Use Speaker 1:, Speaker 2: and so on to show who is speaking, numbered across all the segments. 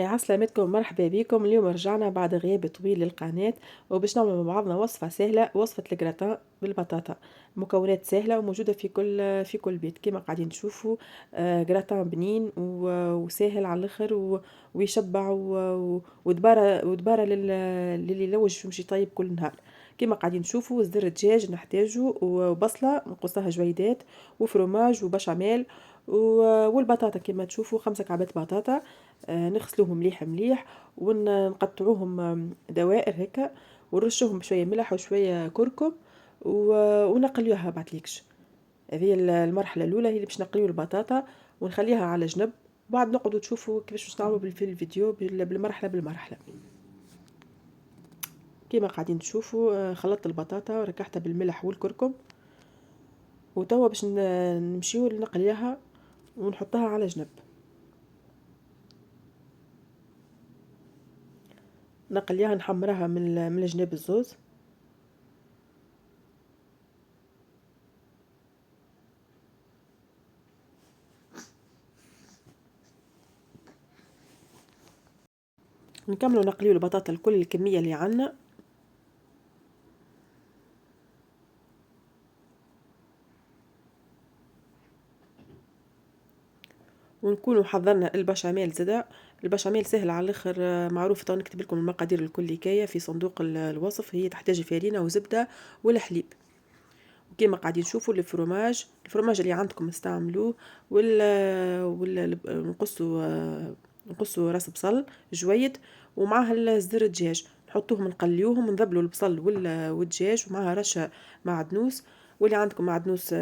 Speaker 1: عسلامتكم ومرحبا بكم. اليوم رجعنا بعد غياب طويل للقناة، وباش نعمل مع بعضنا وصفة سهلة، وصفة الجراتان بالبطاطا. مكونات سهلة وموجودة في كل بيت كما قاعدين تشوفوا. جراتان بنين وسهل على الاخر ويشبع ودبارة للي يلوج يمشي طيب كل نهار. كما قاعدين تشوفوا زر دجاج نحتاجه، وبصلة نقصها جويدات، وفرماج وبشاميل، والبطاطا كما تشوفوا 5 كعبات بطاطا. نغسلوهم مليح مليح ونقطعوهم دوائر هكا، ونرشوهم بشويه ملح وشويه كركم ونقليوها بعدليكش. هذه المرحله الاولى هي اللي باش نقليو البطاطا ونخليها على جنب. بعد نقعدوا تشوفوا كيفاش باش نعملوا في الفيديو بالمرحله بالمرحله. كيما قاعدين تشوفوا خلطت البطاطا وركحتها بالملح والكركم، وتوا باش نمشيو نقليها ونحطها على جنب. نقليها نحمرها من الجناب الزوز. نكملوا نقليو البطاطا الكل الكمية اللي عنا. ونكونوا حضرنا البشاميل زدا. البشاميل سهل على الاخر، معروف. تو نكتب لكم المقادير الكل كايه في صندوق الوصف. هي تحتاج فرينه وزبده والحليب. وكما قاعدين تشوفوا الفرماج اللي عندكم استعملوه. نقصوا راس بصل جويد، ومعها الزر الدجاج نحطوهم نقليوهم نذبلوا البصل والدجاج، ومعها رشه معدنوس. واللي عندكم معدنوس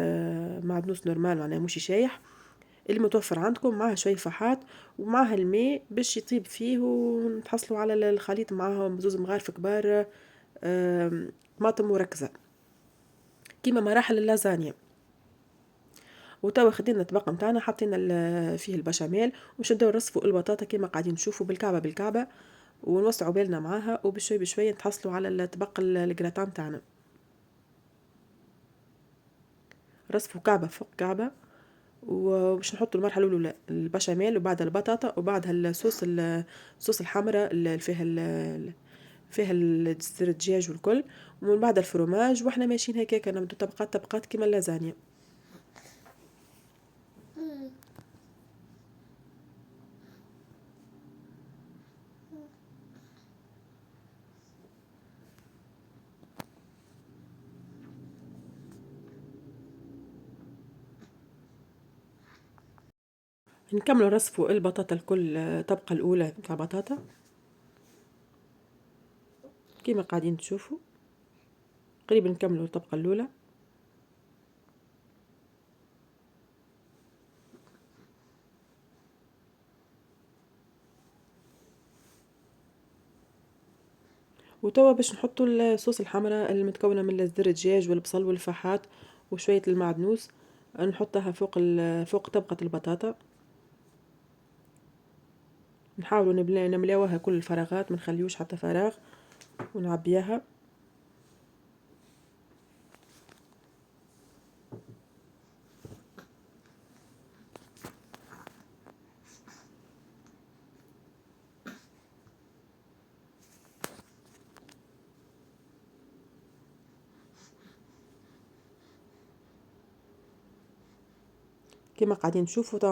Speaker 1: نورمال معناها مش شايح، اللي متوفر عندكم. معها شويه فحات ومعها الماء باش يطيب فيه، ونتحصلوا على الخليط معاهم زوز مغارف كبار طماطم مركزه كيما مراحل اللازانيا. وتوا خدينا الطبق نتاعنا حطينا فيه البشاميل، وباش نبداو نرصفوا البطاطا كيما قاعدين تشوفوا بالكعبه بالكعبه، ونوسعوا بالنا معاها، وبشوي بشويه نتحصلوا على الطبق الجراتان تاعنا. رصفوا كعبه فوق كعبه، وباش نحطوا المرحله الاولى البشاميل، وبعدها البطاطا، وبعدها الصوص الحمراء اللي فيها الزر الدجاج والكل، ومن بعد الفرماج. واحنا ماشيين هكاك نبدو طبقات طبقات كيما اللازانيا. نكملوا رصفوا البطاطا الكل. الطبقه الاولى نتاع بطاطا كيما قاعدين تشوفوا. قريب نكملوا الطبقه الاولى. وتوا باش نحطوا الصوص الحمراء المتكونه من الزر الدجاج والبصل والفحات وشويه المعدنوس. نحطها فوق طبقه البطاطا. نحاولوا نملاوها كل الفراغات، ما نخليوش حتى فراغ، ونعبيها. كما قاعدين تشوفوا تو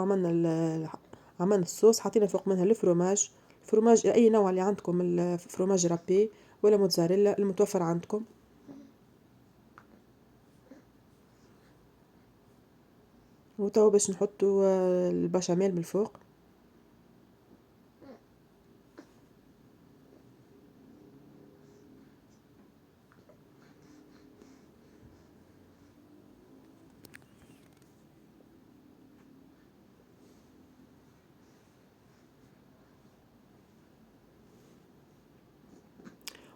Speaker 1: عملنا الصوص، حطينا فوق منها الفرماج اي نوع اللي عندكم، الفرماج رابي ولا موتزاريلا المتوفر عندكم. وتوا باش نحطوا البشاميل من فوق.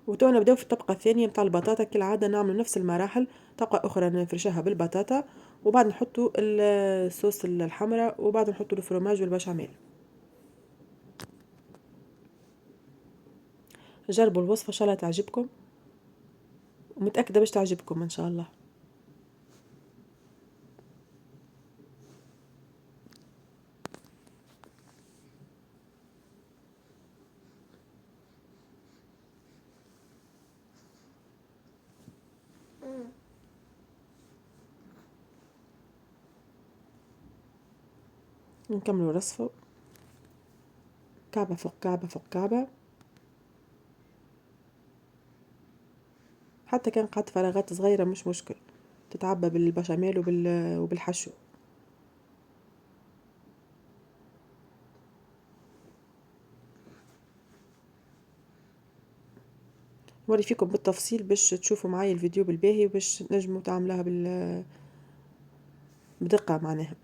Speaker 1: وتوا نبداو في الطبقة الثانية متاع البطاطا. كالعادة نعمل نفس المراحل. طبقة أخرى نفرشها بالبطاطا، وبعد نحطوا الصوص الحمراء، وبعد نحطوا الفرماج والبشاميل. جربوا الوصفة إن شاء الله تعجبكم، ومتأكدة باش تعجبكم إن شاء الله. نكملوا رصفه كعبة فوق كعبة فوق كعبة، حتى كان قعدت فراغات صغيرة مش مشكل، تتعبى بالبشاميل وبالحشو. نوري فيكم بالتفصيل باش تشوفوا معايا الفيديو بالباهي وباش نجموا تعملوها بدقة معناها.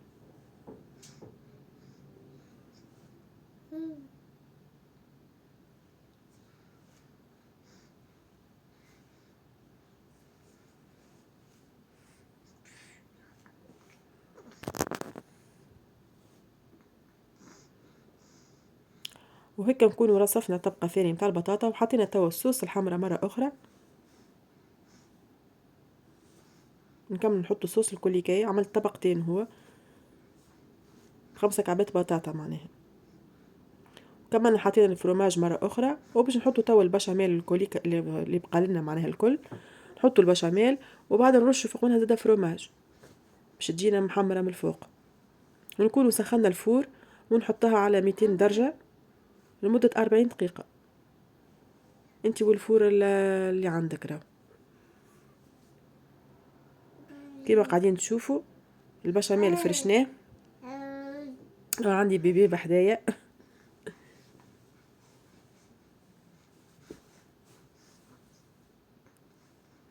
Speaker 1: وهيك نكونوا رصفنا طبقة ثانية متاع البطاطا، وحطينا توا الصوص الحمرا مرة أخرى. نكمل نحط الصوص الكل. عملت طبقتين، هو 5 كعبات بطاطا معناها. كمان حطينا الفرماج مرة أخرى، وباش نحطوا توا البشاميل الكوليكا اللي بقى لنا معناها الكل. نحطوا البشاميل وبعد نرشوا فوقنا زادا فروماج باش تجينا محمرة من الفوق. ونكونوا سخنا الفور ونحطها على 200 درجة لمدة 40 دقيقة، انت والفور اللي عندك راهو. كيما قاعدين تشوفوا البشاميل فرشناه. عندي بيبي بحدايا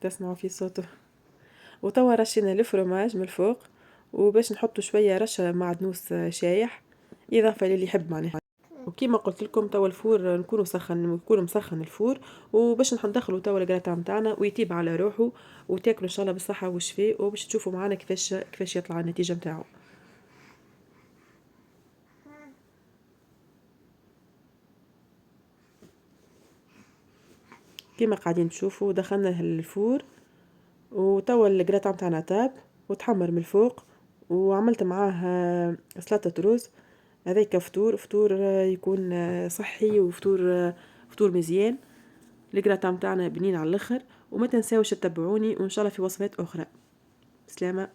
Speaker 1: تسمعوا في صوته. وتوا رشينا الفرماج من الفوق، وباش نحطوا شويه رشه معدنوس شايح اضافه للي يحب معناها. وكيما قلت لكم توا الفور نكون مسخن الفور، وباش ندخلوا توا الجراتان نتاعنا ويطيب على روحه، وتاكلوا ان شاء الله بالصحه والشفاء، وباش تشوفوا معنا كيفاش يطلع النتيجه نتاعو. كيما قاعدين تشوفوا دخلنا الفور، وتوا الجراتان تاعنا طاب وتحمر من الفوق، وعملت معاه سلطة رز. هذاك فطور يكون صحي، فطور مزيان. الجراتان تاعنا بنين على الاخر، وما تنساوش تتبعوني وان شاء الله في وصفات اخرى. بسلامة.